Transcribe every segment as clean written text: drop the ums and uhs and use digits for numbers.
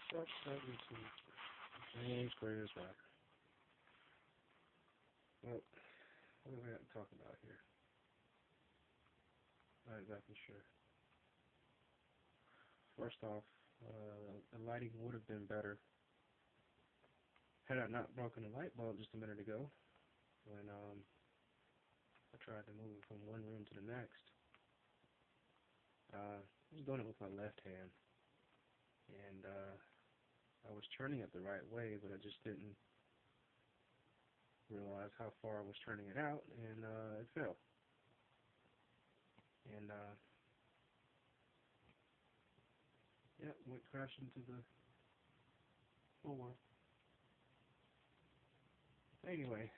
James Greatest Rocker. Well, what do we have to talk about here? Not exactly sure. First off, the lighting would have been better had I not broken the light bulb just a minute ago when I tried to move it from one room to the next. I was doing it with my left hand, and I was turning it the right way, but I just didn't realize how far I was turning it out, and it fell. And yeah, went crashing to the floor. Anyway,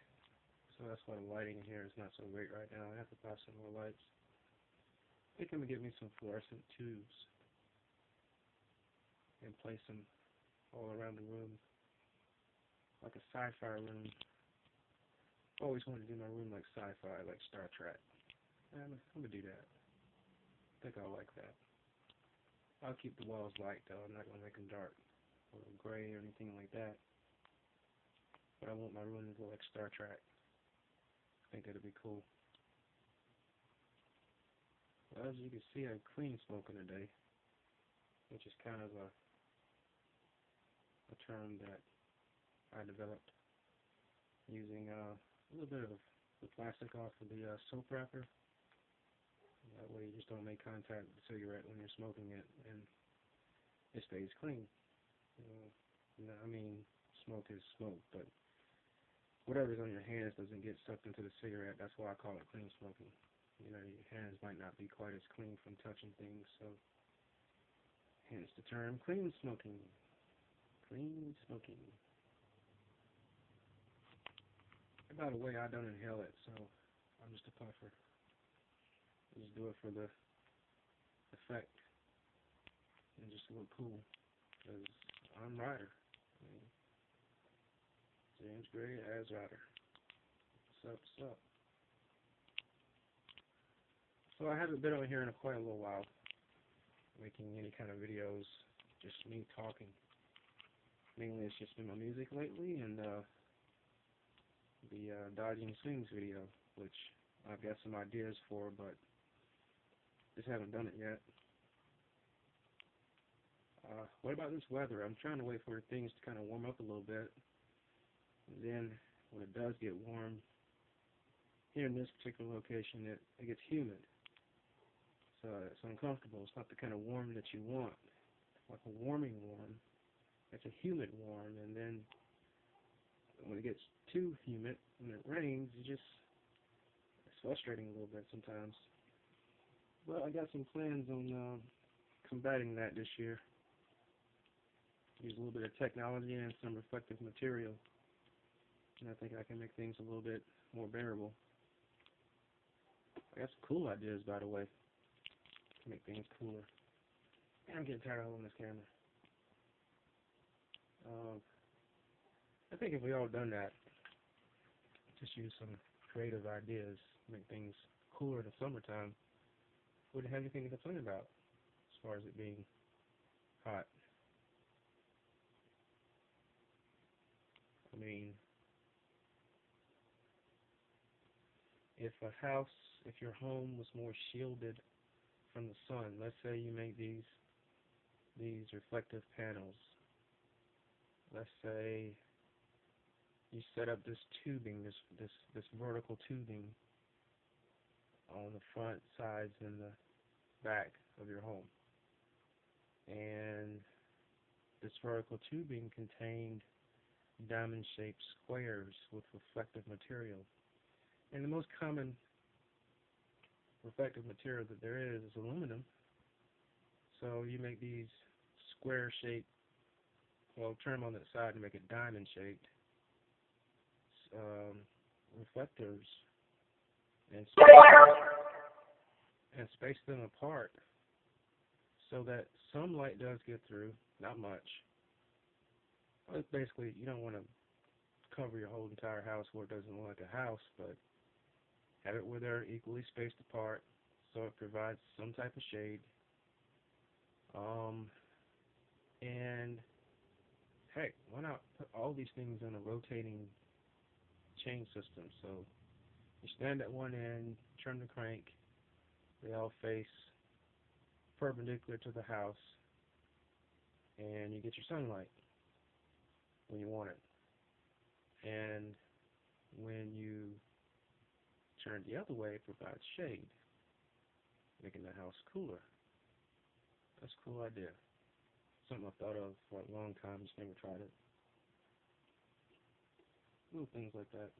so that's why the lighting in here is not so great right now. I have to buy some more lights. I think I'm gonna get me some fluorescent tubes and place them all around the room, like a sci-fi room. I always wanted to do my room like sci-fi, like Star Trek. And I'm gonna do that. I think I'll like that. I'll keep the walls light though. I'm not gonna make them dark or gray or anything like that. But I want my room to look like Star Trek. I think that'd be cool. Well, as you can see, I'm clean smoking today, which is kind of a term that I developed using a little bit of the plastic off of the soap wrapper. That way you just don't make contact with the cigarette when you're smoking it, and it stays clean. I mean, smoke is smoke, but whatever's on your hands doesn't get sucked into the cigarette. That's why I call it clean smoking. You know, your hands might not be quite as clean from touching things, so hence the term clean smoking. Clean smoking. By the way, I don't inhale it, so I'm just a puffer. I just do it for the effect and just look cool, because I'm Ryder. I mean, James Gray as Ryder. What's up, what's up? So I haven't been on here in quite a little while, making any kind of videos, just me talking. Mainly it's just been my music lately, and the Dodging Swings video, which I've got some ideas for, but just haven't done it yet. What about this weather? I'm trying to wait for things to kind of warm up a little bit. And then, when it does get warm, here in this particular location, it gets humid. So it's uncomfortable. It's not the kind of warm that you want. It's like a warming warm. It's a humid warm. And then, when it gets too humid, when it rains, it's frustrating a little bit sometimes. But I got some plans on combating that this year. Use a little bit of technology and some reflective material, and I think I can make things a little bit more bearable. I got some cool ideas, by the way, to make things cooler. And I'm getting tired of holding this camera. I think if we all done that, just use some creative ideas, make things cooler in the summertime, wouldn't have anything to complain about as far as it being hot. I mean, if your home was more shielded from the sun, let's say you make these reflective panels. Let's say you set up this tubing, this vertical tubing on the front, sides, and the back of your home. And this vertical tubing contained diamond-shaped squares with reflective material. And the most common reflective material that there is aluminum. So you make these square-shaped, well, turn them on the side and make it diamond-shaped reflectors and space them apart so that some light does get through, not much. But basically, you don't want to cover your whole entire house where it doesn't look like a house, but have it where they're equally spaced apart so it provides some type of shade. And heck, why not put all these things in a rotating chain system? So you stand at one end, turn the crank, they all face perpendicular to the house, and you get your sunlight when you want it. And when you turn the other way, it provides shade, making the house cooler. That's a cool idea. Something I thought of for a long time, just never tried it. Little things like that.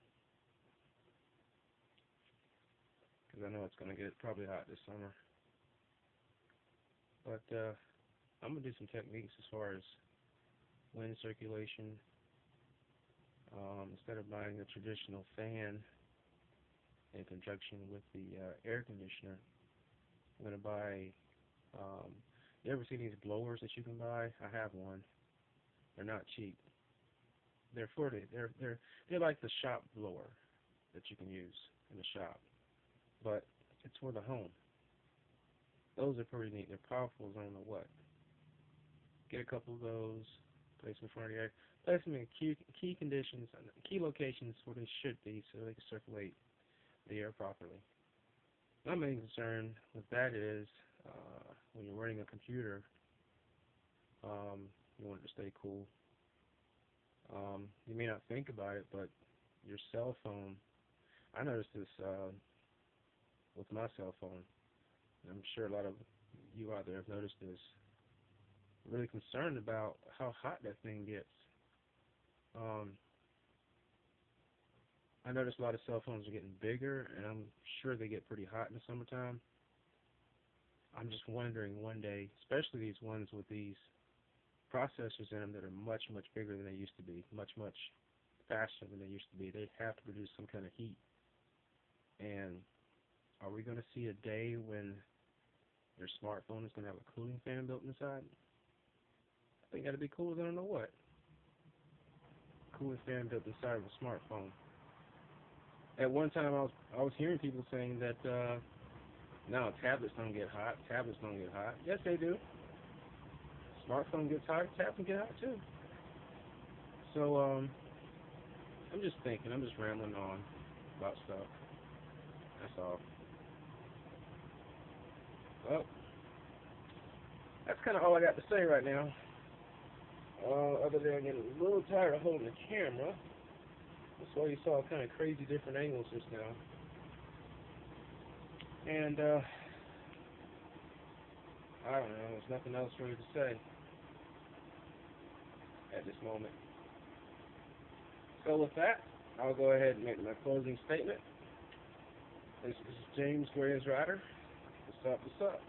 Because I know it's going to get probably hot this summer. But I'm going to do some techniques as far as wind circulation. Instead of buying a traditional fan in conjunction with the air conditioner, I'm going to buy, you ever see these blowers that you can buy? I have one. They're not cheap. They're like the shop blower that you can use in the shop, but it's for the home. Those are pretty neat. They're powerful as I don't know what. Get a couple of those, place them in front of the air, place them in key conditions, key locations where they should be, so they can circulate the air properly. My main concern with that is when you're running a computer, you want it to stay cool. You may not think about it, but your cell phone, I noticed this with my cell phone. I'm sure a lot of you out there have noticed this. I'm really concerned about how hot that thing gets. I noticed a lot of cell phones are getting bigger, and I'm sure they get pretty hot in the summertime. I'm just wondering one day, especially these ones with these processors in them that are much, much bigger than they used to be, much, much faster than they used to be. They have to produce some kind of heat. And are we going to see a day when your smartphone is going to have a cooling fan built inside? I think that'd be cool as I don't know what. Cooling fan built inside of a smartphone. At one time, I was hearing people saying that no, tablets don't get hot. Tablets don't get hot. Yes, they do. Smartphone gets hot. Tablet get hot too. So I'm just thinking. I'm just rambling on about stuff. That's all. Well, that's kind of all I got to say right now. Other than I'm getting a little tired of holding the camera. That's why you saw kind of crazy different angles just now. And I don't know. There's nothing else really to say at this moment. So with that, I'll go ahead and make my closing statement. This is James Graves Ryder. What's up? What's up?